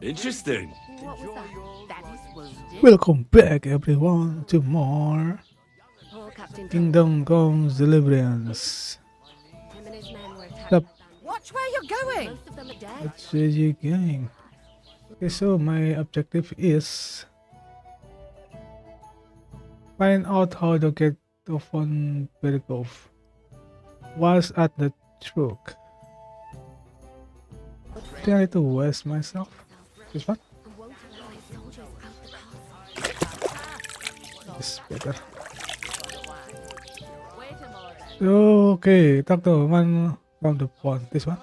Interesting. What was that? Daddy's wounded. Welcome back, everyone, to more Poor Captain Kingdom Comes Deliverance. Him and his men were attacked Stop. by bandits. Watch where you're going! Most of them are dead. Let's you going. Okay, so my objective is find out how to get to Von Berghoff. Was at the truck. I think I need to west myself. This one? And won't allow his soldiers out the castle. This is better. Wait a moment. Okay, talk to one from the pond. This one?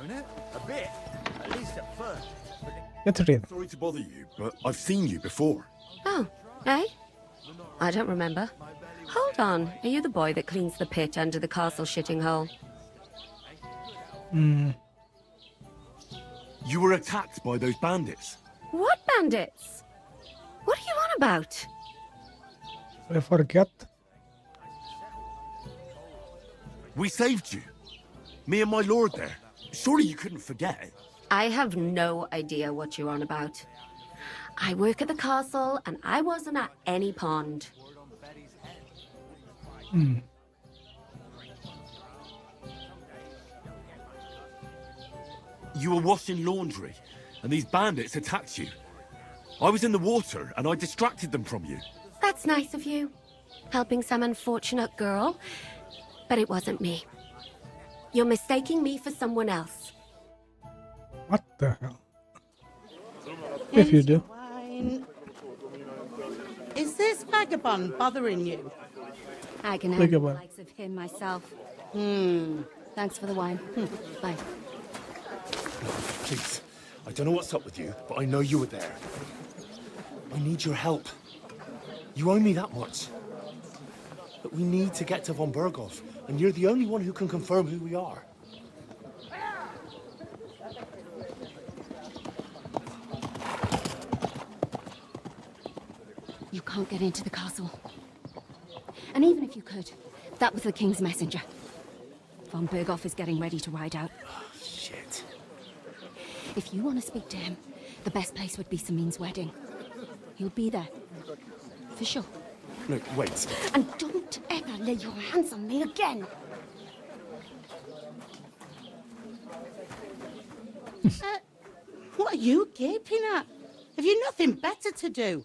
Own it? A bit. At least at first. Get it in. Sorry to bother you, but I've seen you before. Oh, eh? I don't remember. Hold on. Are you the boy that cleans the pit under the castle shitting hole? Hmm. You were attacked by those bandits. What bandits? What are you on about? I forget. We saved you. Me and my lord there. Surely you couldn't forget. I have no idea what you're on about. I work at the castle, and I wasn't at any pond. Hmm. You were washing laundry, and these bandits attacked you. I was in the water, and I distracted them from you. That's nice of you. Helping some unfortunate girl. But it wasn't me. You're mistaking me for someone else. What the hell? If you do. Wine. Is this vagabond bothering you? I can Think handle the about it. likes of him myself. Hmm. Thanks for the wine. Bye. Please, I don't know what's up with you, but I know you were there. I need your help. You owe me that much. But we need to get to Von Berghoff, and you're the only one who can confirm who we are. You can't get into the castle. And even if you could, that was the king's messenger. Von Berghoff is getting ready to ride out. Shit. If you want to speak to him, the best place would be Samin's wedding. He'll be there. For sure. Look, wait. And don't ever lay your hands on me again. What are you gaping at? Have you nothing better to do?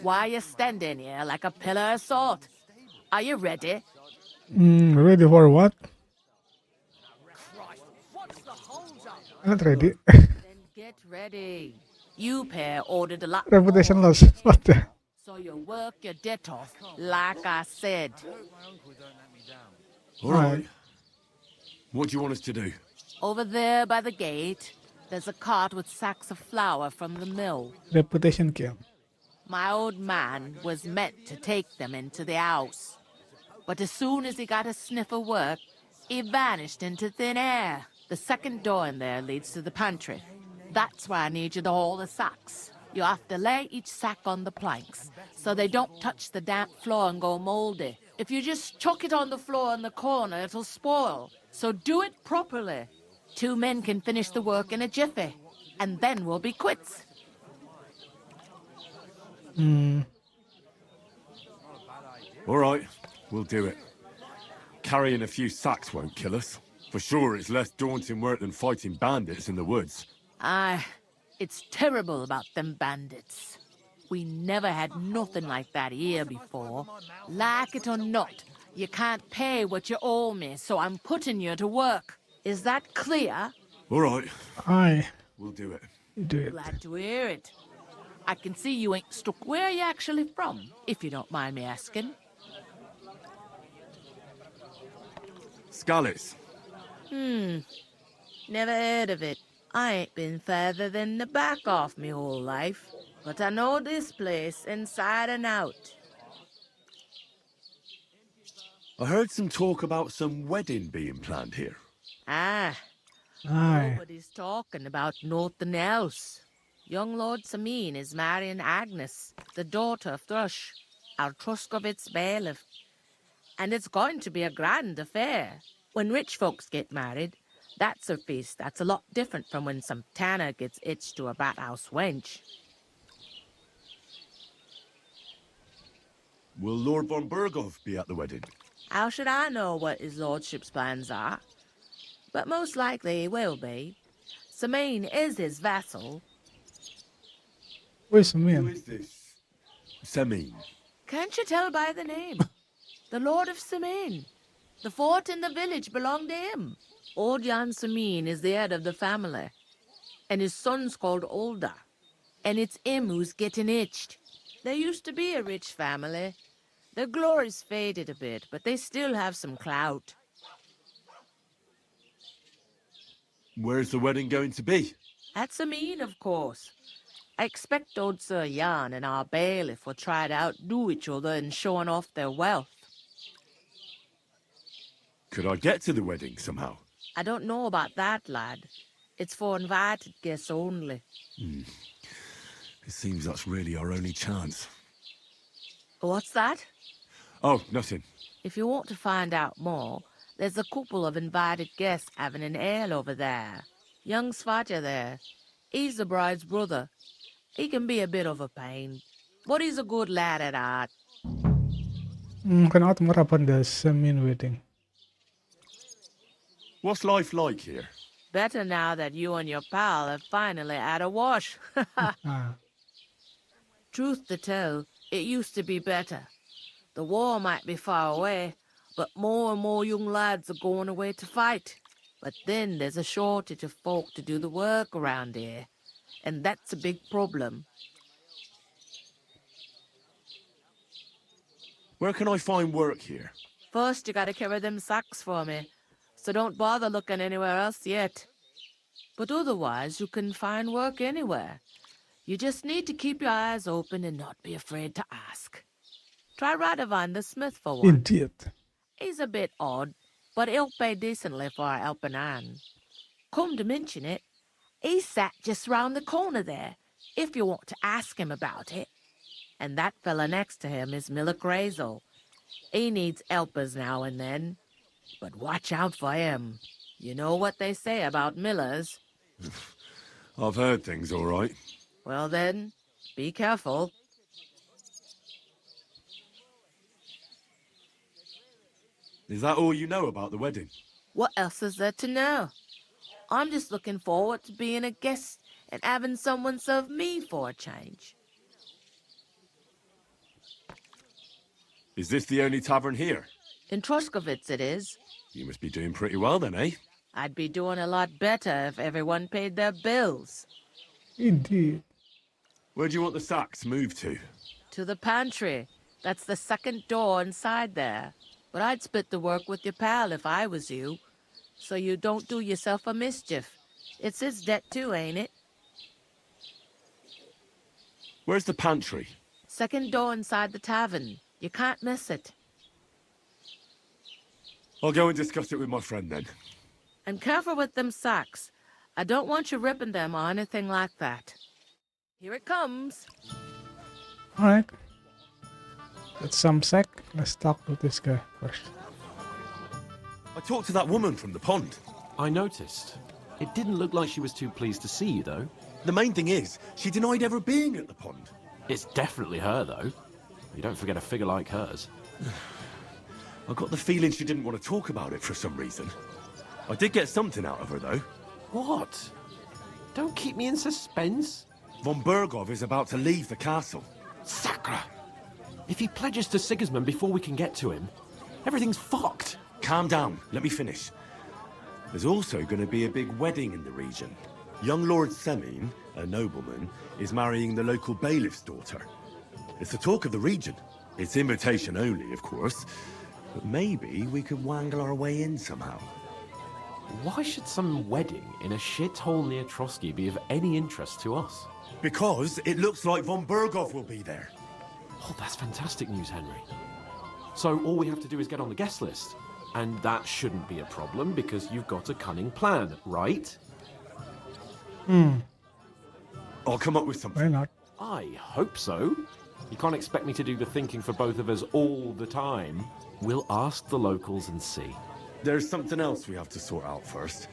Why are you standing here like a pillar of salt? Are you ready? Ready for what? I'm not ready. Then get ready. You pair ordered a lot. Reputation loss. What the? So you work your debt off, like I said. All right. What do you want us to do? Over there by the gate, there's a cart with sacks of flour from the mill. Reputation kill. My old man was meant to take them into the house. But as soon as he got a sniff of work, he vanished into thin air. The second door in there leads to the pantry. That's why I need you to haul the sacks. You have to lay each sack on the planks, so they don't touch the damp floor and go moldy. If you just chuck it on the floor in the corner, it'll spoil. So do it properly. 2 men can finish the work in a jiffy, and then we'll be quits. All right, we'll do it. Carrying a few sacks won't kill us. For sure, it's less daunting work than fighting bandits in the woods. Aye, it's terrible about them bandits. We never had nothing like that here before. Like it or not, you can't pay what you owe me, so I'm putting you to work. Is that clear? All right, Aye. we'll do it. Do it. Glad to hear it. I can see you ain't stuck. Where are you actually from, if you don't mind me asking? Scallis. Never heard of it. I ain't been further than the back off me whole life, but I know this place inside and out. I heard some talk about some wedding being planned here. Ah, Aye. nobody's talking about nothing else. Young Lord Samin is marrying Agnes, the daughter of Thrush. our Truskovitz bailiff. And it's going to be a grand affair. When rich folks get married, that's a feast that's a lot different from when some tanner gets hitched to a bathhouse wench. Will Lord von Berghoff be at the wedding? How should I know what his lordship's plans are? But most likely he will be. Samine is his vassal. Where's the Who man? is this? Semin. Can't you tell by the name? The Lord of Samine. The fort and the village belong to him. Old Jan Samine is the head of the family. And his son's called Olda. And it's him who's getting itched. There used to be a rich family. Their glory's faded a bit, but they still have some clout. Where's the wedding going to be? At Samine, of course. I expect old Sir Jan and our bailiff will try to outdo each other in showing off their wealth. Could I get to the wedding somehow? I don't know about that, lad. It's for invited guests only. It seems that's really our only chance. What's that? Oh, nothing. If you want to find out more, there's a couple of invited guests having an ale over there. Young Svatja there. He's the bride's brother. He can be a bit of a pain, but he's a good lad at heart. Can out more upon the Semin wedding. What's life like here? Better now that you and your pal have finally had a wash. Ah, Truth to tell, it used to be better. The war might be far away, but more and more young lads are going away to fight. But then there's a shortage of folk to do the work around here, and that's a big problem. Where can I find work here? First, you gotta carry them sacks for me, so don't bother looking anywhere else yet. But otherwise, you can find work anywhere. You just need to keep your eyes open and not be afraid to ask. Try Radovan the smith for one. indeed. He's a bit odd, but he'll pay decently for a helping hand. Come to mention it, he sat just round the corner there, if you want to ask him about it. And that fella next to him is Miller Grazel. He needs helpers now and then, but watch out for him. You know what they say about Millers. I've heard things all right. Well then, be careful. Is that all you know about the wedding? What else is there to know? I'm just looking forward to being a guest and having someone serve me for a change. Is this the only tavern here? In Truskovitz it is. You must be doing pretty well then, eh? I'd be doing a lot better if everyone paid their bills. Indeed. Where do you want the sacks moved to? To the pantry. That's the second door inside there. But I'd split the work with your pal if I was you. So you don't do yourself a mischief. It's his debt too, ain't it? Where's the pantry? Second door inside the tavern. You can't miss it. I'll go and discuss it with my friend then. And careful with them sacks. I don't want you ripping them or anything like that. Here it comes. Alright. That's some sack. Let's talk to this guy first. I talked to that woman from the pond. I noticed. It didn't look like she was too pleased to see you, though. The main thing is, she denied ever being at the pond. It's definitely her, though. You don't forget a figure like hers. I got the feeling she didn't want to talk about it for some reason. I did get something out of her, though. What? Don't keep me in suspense. Von Berghoff is about to leave the castle. Sacra! If he pledges to Sigismund before we can get to him, everything's fucked. Calm down, let me finish. There's also going to be a big wedding in the region. Young Lord Semin, a nobleman, is marrying the local bailiff's daughter. It's the talk of the region. It's invitation only, of course. But maybe we could wangle our way in somehow. Why should some wedding in a shithole near Trotsky be of any interest to us? Because it looks like von Berghoff will be there. Oh, that's fantastic news, Henry. So all we have to do is get on the guest list. And that shouldn't be a problem because you've got a cunning plan, right? I'll come up with something. Why not? I hope so. You can't expect me to do the thinking for both of us all the time. We'll ask the locals and see. There's something else we have to sort out first.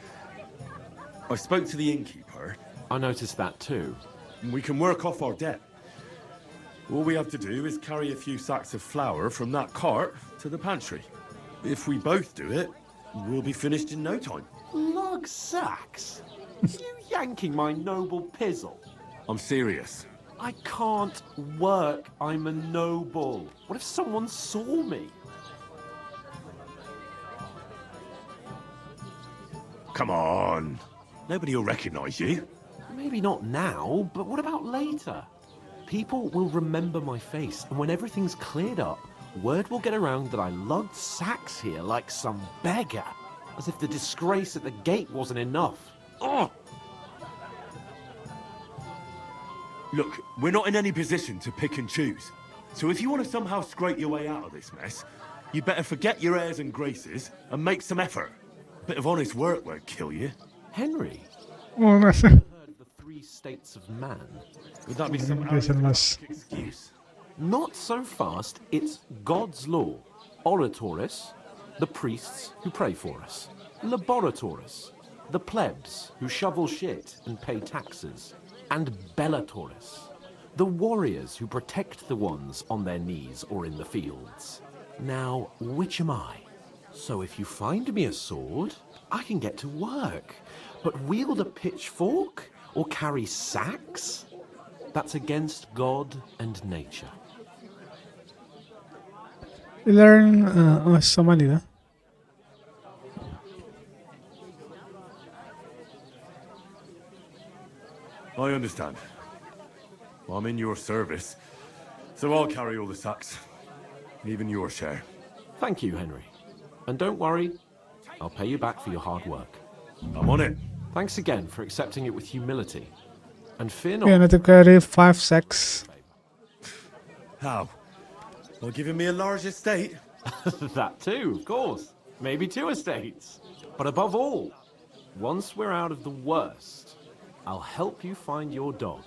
I spoke to the innkeeper. I noticed that too. We can work off our debt. All we have to do is carry a few sacks of flour from that cart to the pantry. If we both do it, we'll be finished in no time. Lug sacks? You yanking my noble pizzle? I'm serious. I can't work. I'm a noble. What if someone saw me? Come on. Nobody will recognize you. Maybe not now, but what about later? People will remember my face, and when everything's cleared up, word will get around that I lugged sacks here like some beggar. As if the disgrace at the gate wasn't enough. Ugh! Look, we're not in any position to pick and choose. So if you want to somehow scrape your way out of this mess, you better forget your airs and graces and make some effort. A bit of honest work won't kill you. Henry, Oh, that's heard of the 3 states of man? Would that be some Reasonless. excuse? Not so fast. It's God's law. Oratoris, the priests who pray for us. Laboratoris, the plebs who shovel shit and pay taxes. And Bellatoris, the warriors who protect the ones on their knees or in the fields. Now, which am I? So if you find me a sword, I can get to work. But wield a pitchfork or carry sacks? That's against God and nature. You learn Somali, I understand. I'm in your service, so I'll carry all the sacks. Even your share. Thank you, Henry. And don't worry, I'll pay you back for your hard work. I'm on it. Thanks again for accepting it with humility. And fear You not. need to carry 5 sacks. How? Well, giving me a large estate? That too, of course. Maybe 2 estates. But above all, once we're out of the worst, I'll help you find your dog.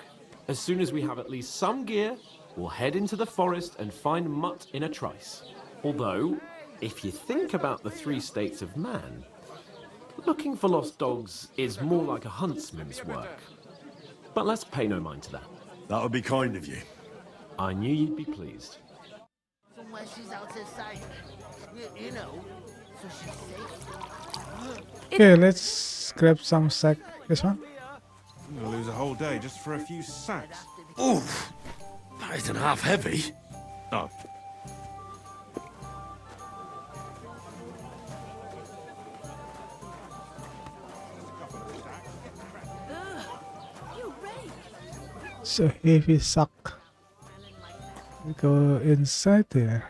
As soon as we have at least some gear, we'll head into the forest and find Mutt in a trice. Although, if you think about the 3 states of man, looking for lost dogs is more like a huntsman's work. But let's pay no mind to that. That would be kind of you. I knew you'd be pleased. When she's out of sight, you know, so she's safe. Okay, let's grab some sack. This one. I'm gonna lose a whole day just for a few sacks. Oof! That isn't half heavy. Oh. It's a heavy sack. We go inside there.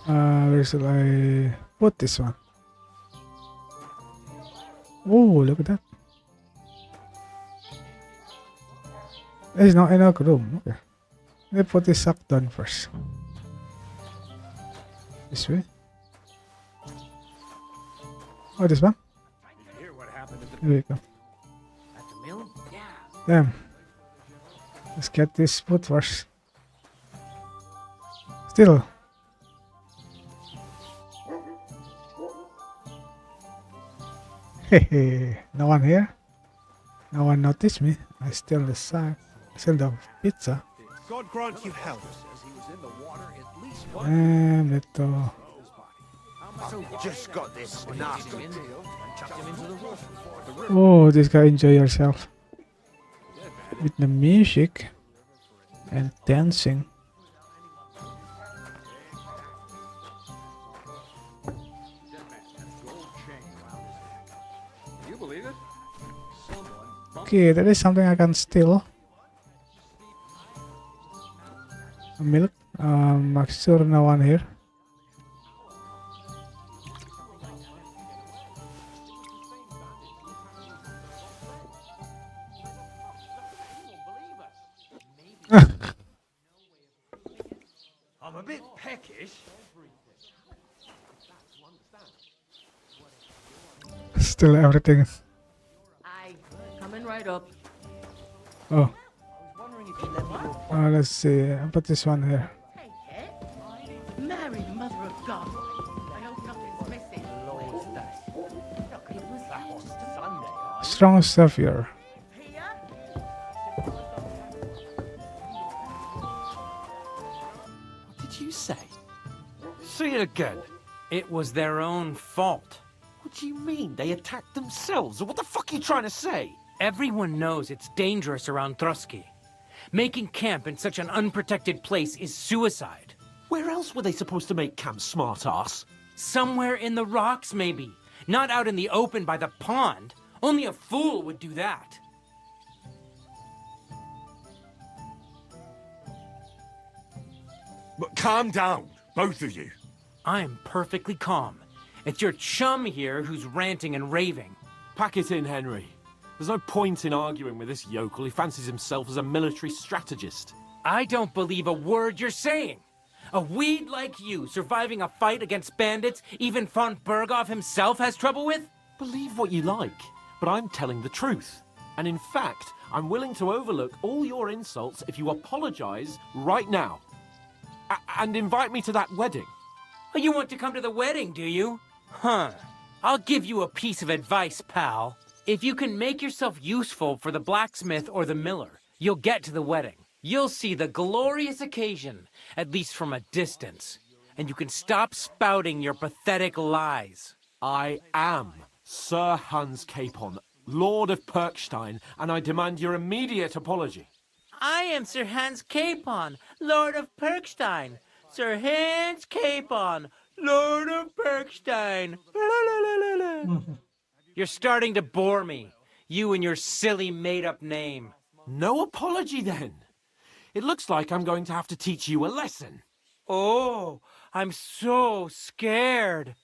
Where should I put this one? Oh, look at that. There's not enough room. Okay. Let's put this sack down first. This way. Oh, this one? Here we go. Damn. Let's get this put first. Still. Hehe. No one here. No one noticed me. I steal the sack. Steal the pizza. God grant you health. And little. Just got this nasty. Oh, this guy enjoy yourself. With the music and dancing. Okay, that is something I can steal. Milk. Make sure no one here. I'm a bit peckish. Steal everything. Aye, coming right it up. Oh. Let's see. I'll put this one here. Take it. Mary, Mother of God. I hope nothing's missing. Look, it was here just a Sunday. Strong stuff here. Here? What did you say? See it again. It was their own fault. What do you mean? They attacked themselves? Or what the fuck are you trying to say? Everyone knows it's dangerous around Trotsky. Making camp in such an unprotected place is suicide. Where else were they supposed to make camp, smartass? Somewhere in the rocks, maybe. Not out in the open by the pond. Only a fool would do that. But calm down, both of you. I'm perfectly calm. It's your chum here who's ranting and raving. Pack it in, Henry. There's no point in arguing with this yokel. He fancies himself as a military strategist. I don't believe a word you're saying. A weed like you surviving a fight against bandits even von Berghoff himself has trouble with? Believe what you like, but I'm telling the truth. And in fact, I'm willing to overlook all your insults if you apologize right now. And invite me to that wedding. Oh, you want to come to the wedding, do you? Huh. I'll give you a piece of advice, pal. If you can make yourself useful for the blacksmith or the miller, you'll get to the wedding. You'll see the glorious occasion, at least from a distance. And you can stop spouting your pathetic lies. I am Sir Hans Capon, Lord of Perkstein, and I demand your immediate apology. I am Sir Hans Capon, Lord of Perkstein. Sir Hans Capon, Lord of Perkstein. You're starting to bore me. You and your silly made-up name. No apology, then. It looks like I'm going to have to teach you a lesson. Oh, I'm so scared.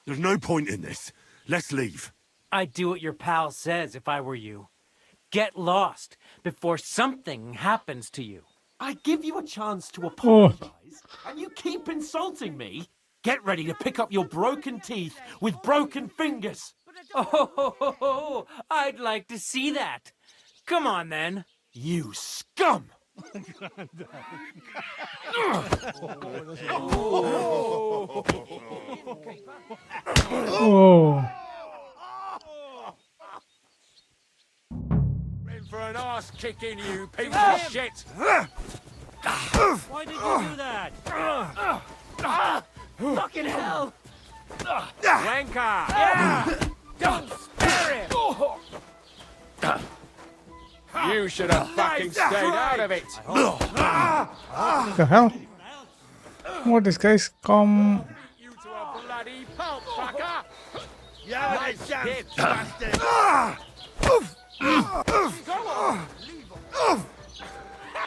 There's no point in this. Let's leave. I'd do what your pal says if I were you. Get lost before something happens to you. I give you a chance to apologize, and you keep insulting me. Get ready to pick up your broken teeth with broken fingers. Oh, I'd like to see that. Come on, then. You scum! Oh. In for an ass kicking, you piece of shit. Why did you do that? Fucking hell! Wanker! Yeah! Don't spare him! You should have fucking stayed out of it! What the hell? What this guy's come? You to a bloody pulp, fucker! Nice kid. bastard!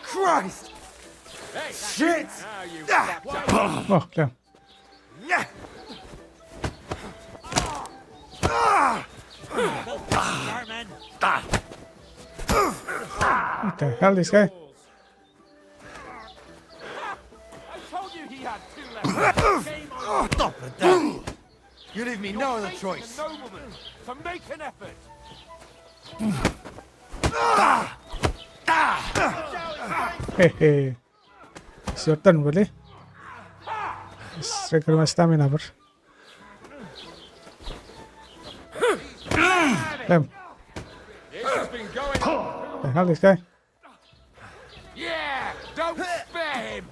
Christ! Hey, Shit! now you fucked up. Oh, damn. What the hell, this guy? I told you he had two left. Game on. Stop it, Dan! You leave me no other choice. A nobleman to make an effort. Hehe. It's your turn, buddy. Let's record my stamina, bro. Damn. This has been going on. What the hell, this guy? Yeah, don't spare him.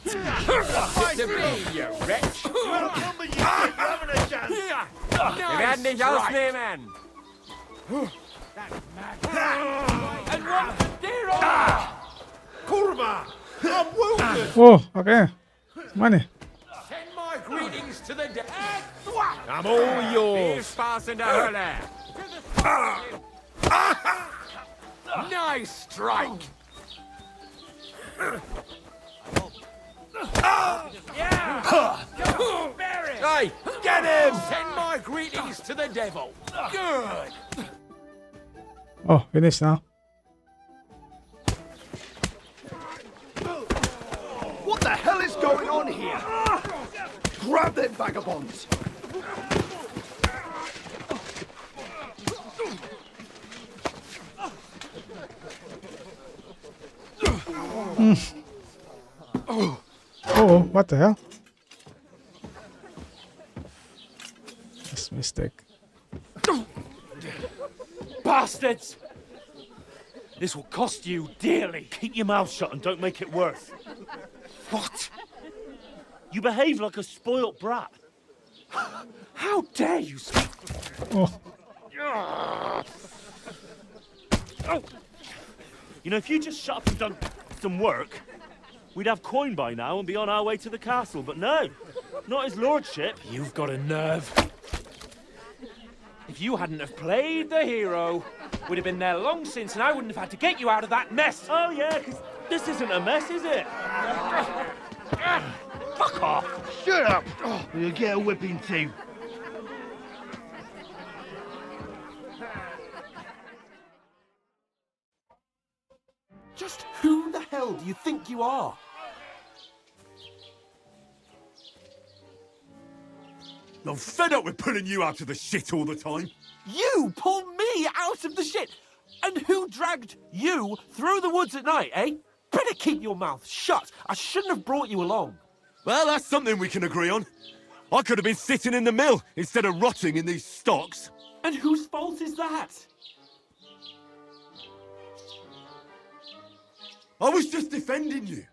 To me, you wretch. Number you kid, you're having a chance. Wir werden dich ausnehmen. And what the dear Kurma! I'm wounded! Oh, okay. Money. Send my greetings to the dead. I'm all yours. Spaß in der Hölle. Nice strike. Yeah. Don't spare him. Hey, get him! Send my greetings to the devil. Good. Oh, finish now. What the hell is going on here? Grab them vagabonds! Oh, what the hell? That's a mistake. Bastards! This will cost you dearly. Keep your mouth shut and don't make it worse. What? You behave like a spoilt brat. How dare you speak? Oh, You know, if you just shut up and done some work, we'd have coin by now and be on our way to the castle. But no, not his lordship. You've got a nerve. If you hadn't have played the hero, we'd have been there long since and I wouldn't have had to get you out of that mess. Oh yeah, because this isn't a mess, is it? Fuck off. Shut up! Or you'll get a whipping too. Just who the hell do you think you are? I'm fed up with pulling you out of the shit all the time. You pull me out of the shit! And who dragged you through the woods at night, eh? Better keep your mouth shut. I shouldn't have brought you along. Well, that's something we can agree on. I could have been sitting in the mill instead of rotting in these stocks. And whose fault is that? I was just defending you.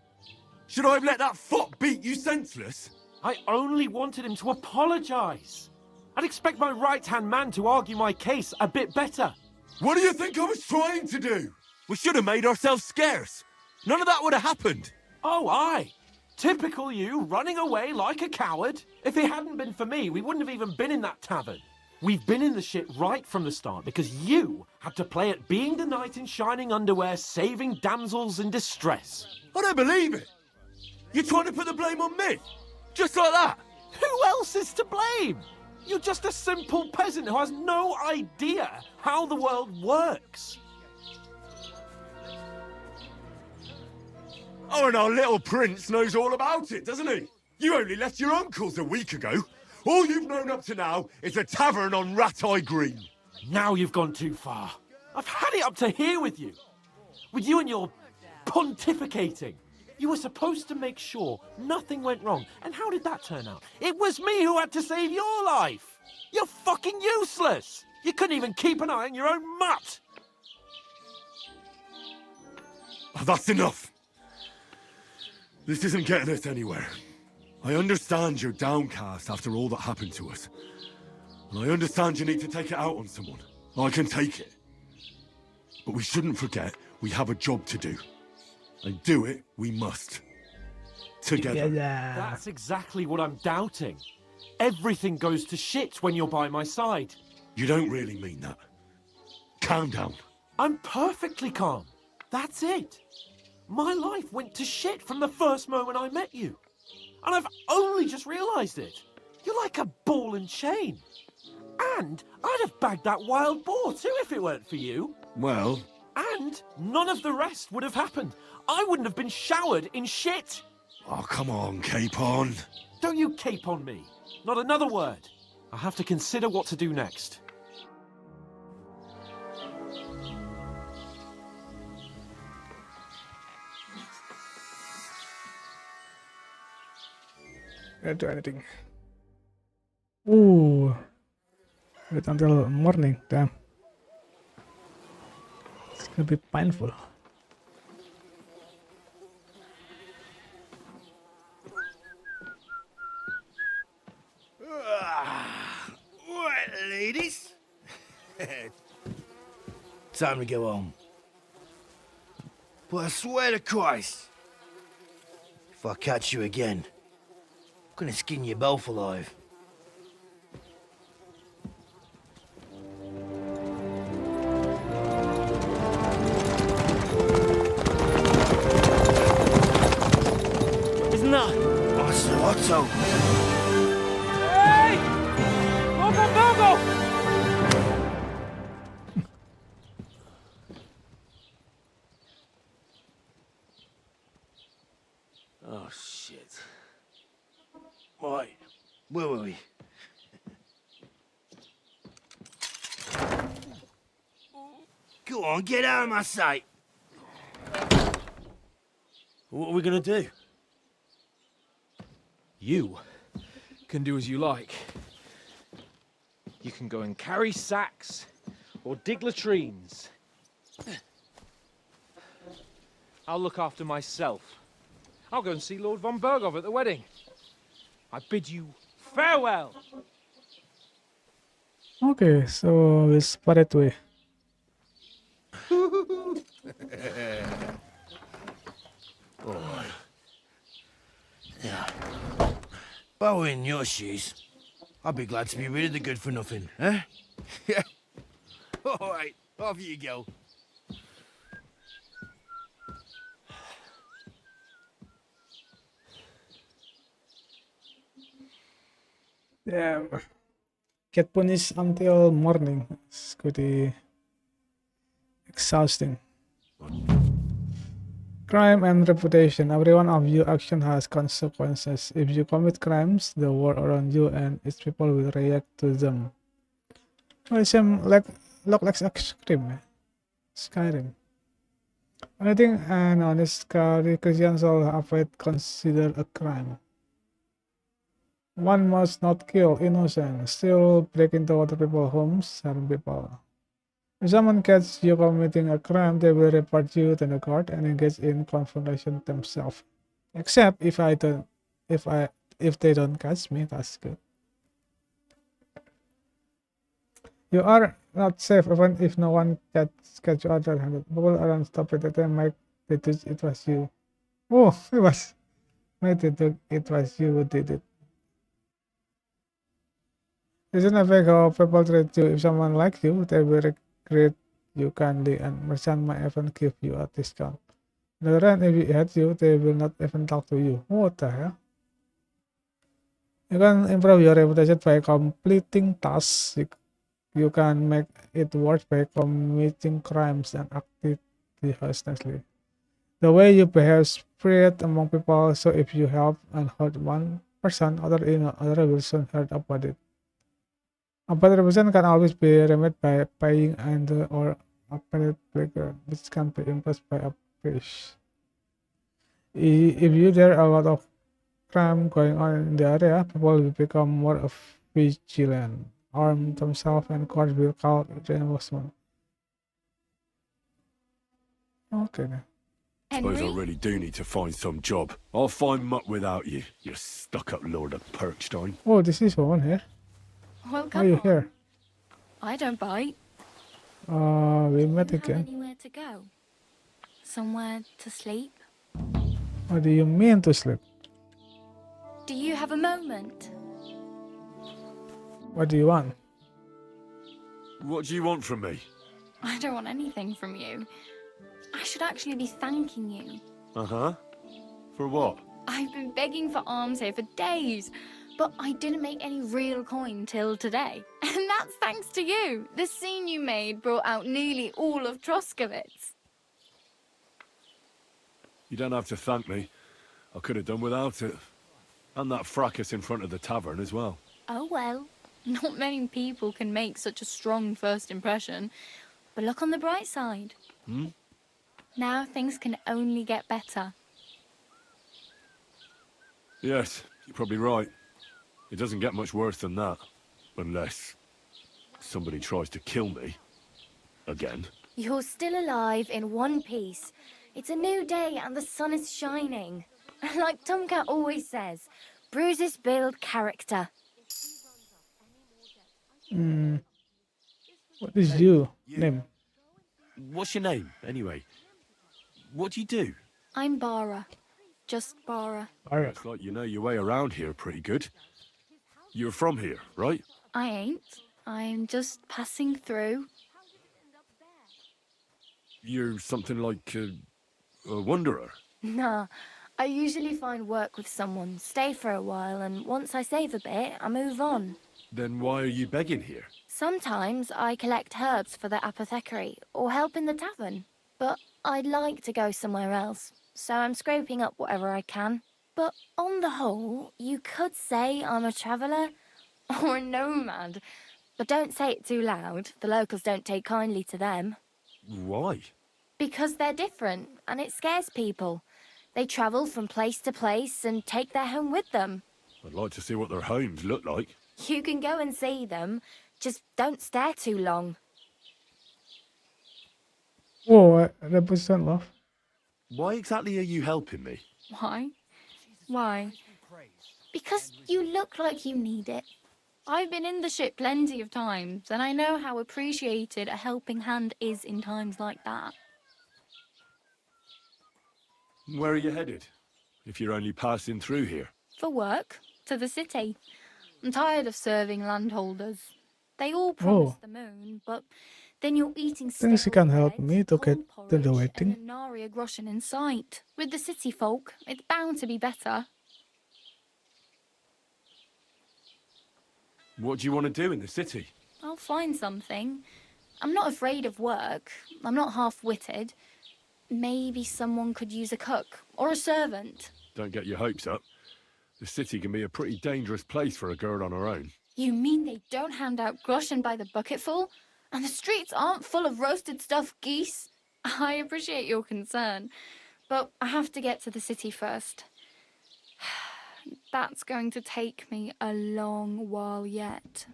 Should I have let that fuck beat you senseless? I only wanted him to apologise. I'd expect my right-hand man to argue my case a bit better. What do you think I was trying to do? We should have made ourselves scarce. None of that would have happened. Oh, aye. Typical you, running away like a coward. If it hadn't been for me, we wouldn't have even been in that tavern. We've been in the shit right from the start because you had to play at being the knight in shining underwear, saving damsels in distress. I don't believe it. You're trying to put the blame on me? Just like that? Who else is to blame? You're just a simple peasant who has no idea how the world works. Oh, and our little prince knows all about it, doesn't he? You only left your uncle's a week ago. All you've known up to now is a tavern on Rat-Eye Green. Now you've gone too far. I've had it up to here with you. With you and your pontificating. You were supposed to make sure nothing went wrong. And how did that turn out? It was me who had to save your life. You're fucking useless. You couldn't even keep an eye on your own mutt. Oh, that's enough. This isn't getting us anywhere. I understand you're downcast after all that happened to us. And I understand you need to take it out on someone. I can take it. But we shouldn't forget we have a job to do. And do it we must. Together. That's exactly what I'm doubting. Everything goes to shit when you're by my side. You don't really mean that. Calm down. I'm perfectly calm. That's it. My life went to shit from the first moment I met you. And I've only just realised it. You're like a ball and chain. And I'd have bagged that wild boar too if it weren't for you. Well... And none of the rest would have happened. I wouldn't have been showered in shit. Oh, come on, Capon. Don't you cape on me. Not another word. I have to consider what to do next. Can't do anything. Ooh. Wait until morning, damn. It's gonna be painful. Right, ladies. Time to go home. But I swear to Christ, if I catch you again, I'm gonna skin you both alive. Isn't that? Otto. Hey! Go! Oh, shit. Right. Oui. Go on, get out of my sight. What are we gonna do? You can do as you like. You can go and carry sacks or dig latrines. I'll look after myself. I'll go and see Lord von Bergov at the wedding. I bid you farewell. Okay, so we spot it way. If I were in your shoes, I'd be glad to be rid of the good for nothing, eh? Yeah. All right, off you go. Damn. Get punished until morning. It's pretty exhausting. Crime and reputation. Every one of your action has consequences. If you commit crimes, the world around you and its people will react to them. Well, it seems like look like Skyrim. Anything an honest Christian soul have it considered a crime. One must not kill innocent, steal, break into other people's homes, harm people. If someone catches you committing a crime, they will report you to the court and engage in confrontation themselves. Except if they don't catch me, that's good. You are not safe even if no one catch you other-handed. People around stop it at them might they think it was you. Oh, it was. Might they think it was you who did it. Doesn't affect how people treat you. If someone likes you, they will greet you kindly, and merchant might even give you a discount. On the other hand, if they hate you, they will not even talk to you. What the hell? You can improve your reputation by completing tasks. You can make it worse by committing crimes and acting dishonestly. The way you behave spread among people, so if you help and hurt one person, other will soon heard about it. A bad reputation can always be remedied by paying or a penalty breaker, which can be imposed by a priest. If you there are a lot of crime going on in the area, people will become more vigilant, arm themselves, and courts will call reinforcement. Okay then. Suppose I Henry? really do need to find some job. I'll find muck without you, you stuck-up Lord of Perkstein. Oh, this is one here. Well, Are come you on. here? I don't bite. We met Do you have again. anywhere to go? Somewhere to sleep? What do you mean to sleep? Do you have a moment? What do you want? What do you want from me? I don't want anything from you. I should actually be thanking you. Uh-huh. For what? I've been begging for alms here for days, but I didn't make any real coin till today. And that's thanks to you. The scene you made brought out nearly all of Troskowitz. You don't have to thank me. I could have done without it. And that fracas in front of the tavern as well. Oh well, not many people can make such a strong first impression. But look on the bright side. Now things can only get better. Yes, you're probably right. It doesn't get much worse than that. Unless somebody tries to kill me. Again. You're still alive in one piece. It's a new day and the sun is shining. Like Tomcat always says, bruises build character. What is you name? What's your name, anyway? What do you do? I'm Bara. Just Bara. Alright. Looks like you know your way around here pretty good. You're from here, right? I ain't. I'm just passing through. You're something like a wanderer. Nah, I usually find work with someone, stay for a while, and once I save a bit, I move on. Then why are you begging here? Sometimes I collect herbs for the apothecary or help in the tavern, but I'd like to go somewhere else, so I'm scraping up whatever I can. But on the whole, you could say I'm a traveller or a nomad. But don't say it too loud. The locals don't take kindly to them. Why? Because they're different, and it scares people. They travel from place to place and take their home with them. I'd like to see what their homes look like. You can go and see them, just don't stare too long. Oh, ada pesan loh. Why exactly are you helping me? Why? Why? Because you look like you need it. I've been in the ship plenty of times, and I know how appreciated a helping hand is in times like that. Where are you headed? If you're only passing through here. For work, to the city. I'm tired of serving landholders. They all promise the moon, but then you're eating Think she can help bread, me to get corn to the porridge, and wedding? a nary a groschen in sight. With the city folk, it's bound to be better. What do you want to do in the city? I'll find something. I'm not afraid of work. I'm not half-witted. Maybe someone could use a cook or a servant. Don't get your hopes up. The city can be a pretty dangerous place for a girl on her own. You mean they don't hand out groschen by the bucketful? And the streets aren't full of roasted stuffed geese? I appreciate your concern, but I have to get to the city first. That's going to take me a long while yet.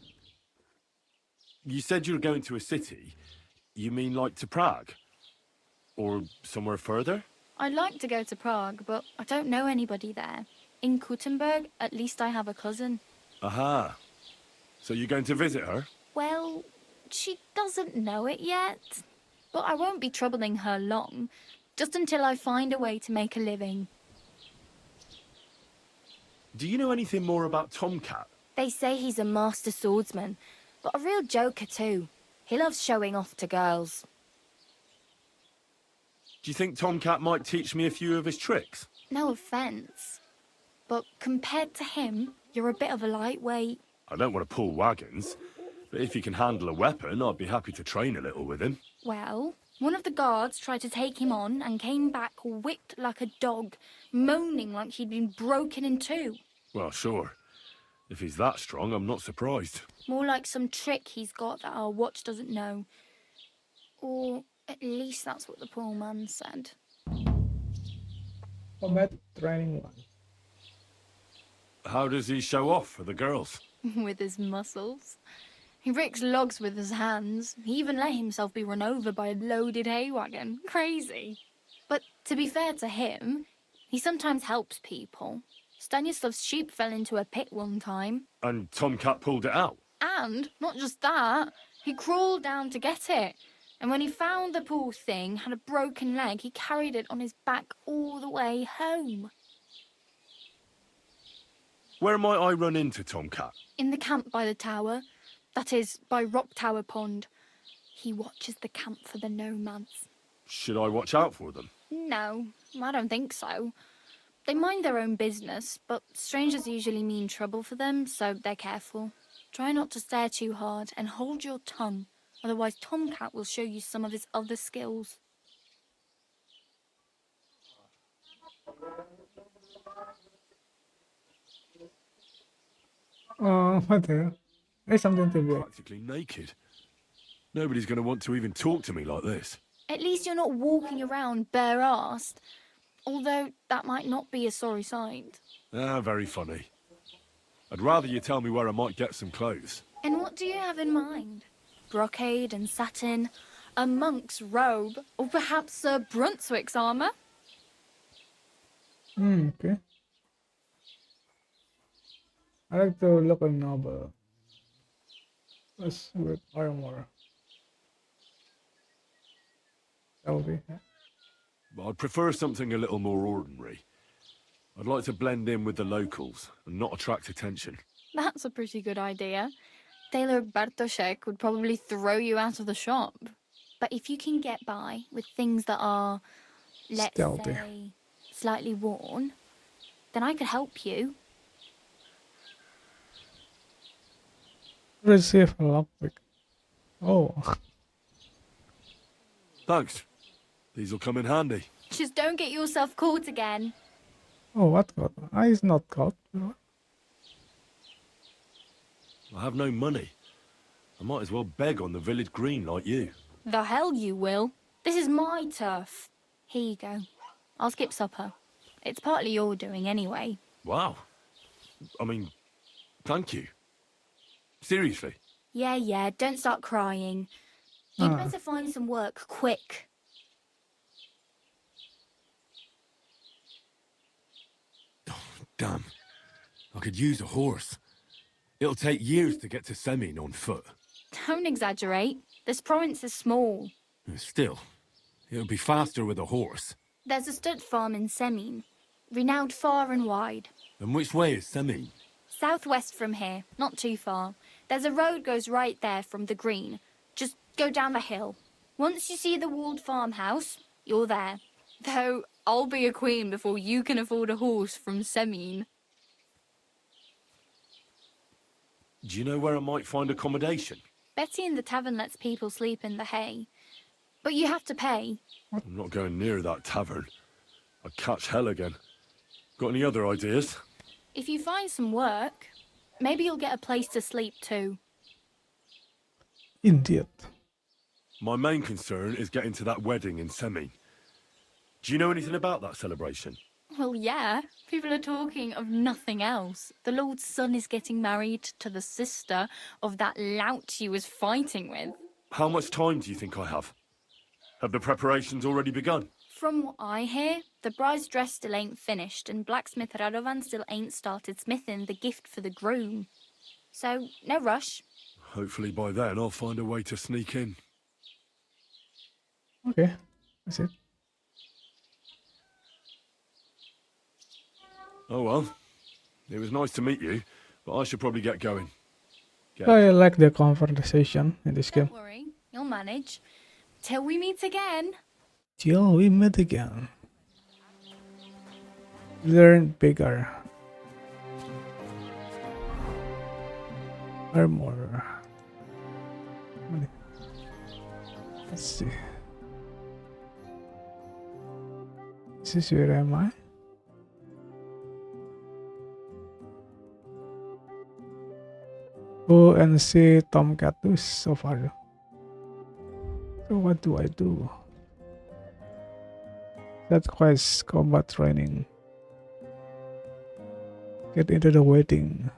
You said you were going to a city. You mean like to Prague? Or somewhere further? I'd like to go to Prague, but I don't know anybody there. In Kuttenberg, at least I have a cousin. Aha. So you're going to visit her? Well, she doesn't know it yet. But I won't be troubling her long, just until I find a way to make a living. Do you know anything more about Tomcat? They say he's a master swordsman, but a real joker too. He loves showing off to girls. Do you think Tomcat might teach me a few of his tricks? No offence, but compared to him, you're a bit of a lightweight. I don't want to pull wagons, but if he can handle a weapon, I'd be happy to train a little with him. Well, one of the guards tried to take him on and came back whipped like a dog, moaning like he'd been broken in two. Well, sure. If he's that strong, I'm not surprised. More like some trick he's got that our watch doesn't know. Or at least that's what the poor man said. Combat training 1. How does he show off for the girls? With his muscles. He ricks logs with his hands. He even let himself be run over by a loaded hay wagon. Crazy. But to be fair to him, he sometimes helps people. Stanislav's sheep fell into a pit one time. And Tomcat pulled it out? And, not just that, he crawled down to get it. And when he found the poor thing had a broken leg, he carried it on his back all the way home. Where might I run into Tomcat? In the camp by the tower. That is, by Rock Tower Pond. He watches the camp for the nomads. Should I watch out for them? No, I don't think so. They mind their own business, but strangers usually mean trouble for them, so they're careful. Try not to stare too hard and hold your tongue, otherwise Tomcat will show you some of his other skills. Oh, what the hell? There's something to be. Practically naked. Nobody's going to want to even talk to me like this. At least you're not walking around bare-assed, although that might not be a sorry sight. Ah, very funny. I'd rather you tell me where I might get some clothes. And what do you have in mind? Brocade and satin, a monk's robe, or perhaps Sir Brunswick's armour? Okay. I like to look a novel. What's with armor? Shall we? I'd prefer something a little more ordinary. I'd like to blend in with the locals and not attract attention. That's a pretty good idea. Tailor Bartoszek would probably throw you out of the shop. But if you can get by with things that are, let's Stealthy. say, slightly worn, then I could help you. Receive a lockpick. Oh, Thanks. These'll come in handy. Just don't get yourself caught again. Oh, what god? I is not god. I have no money. I might as well beg on the village green like you. The hell you will. This is my turf. Here you go. I'll skip supper. It's partly your doing anyway. Wow. I mean, thank you. Seriously. Yeah, don't start crying. You'd Ah. better find some work quick. Damn. I could use a horse. It'll take years to get to Semin on foot. Don't exaggerate. This province is small. Still, it'll be faster with a horse. There's a stud farm in Semin, renowned far and wide. And which way is Semin? Southwest from here, not too far. There's a road goes right there from the green. Just go down the hill. Once you see the walled farmhouse, you're there. Though I'll be a queen before you can afford a horse from Semin. Do you know where I might find accommodation? Betty in the tavern lets people sleep in the hay. But you have to pay. I'm not going near that tavern. I'd catch hell again. Got any other ideas? If you find some work, maybe you'll get a place to sleep too. Indeed. My main concern is getting to that wedding in Semin. Do you know anything about that celebration? Well, yeah. People are talking of nothing else. The Lord's son is getting married to the sister of that lout he was fighting with. How much time do you think I have? Have the preparations already begun? From what I hear, the bride's dress still ain't finished, and blacksmith Radovan still ain't started smithing the gift for the groom. So, no rush. Hopefully by then I'll find a way to sneak in. Okay, that's it. Oh well. It was nice to meet you, but I should probably get going. I like the conversation in this game. Don't worry, you'll manage. Till we meet again. Till we meet again. Learn bigger. Armor. Let's see. This is where am I? Go and see Tom Catus so far. So what do I do? That quest combat training. Get into the wedding.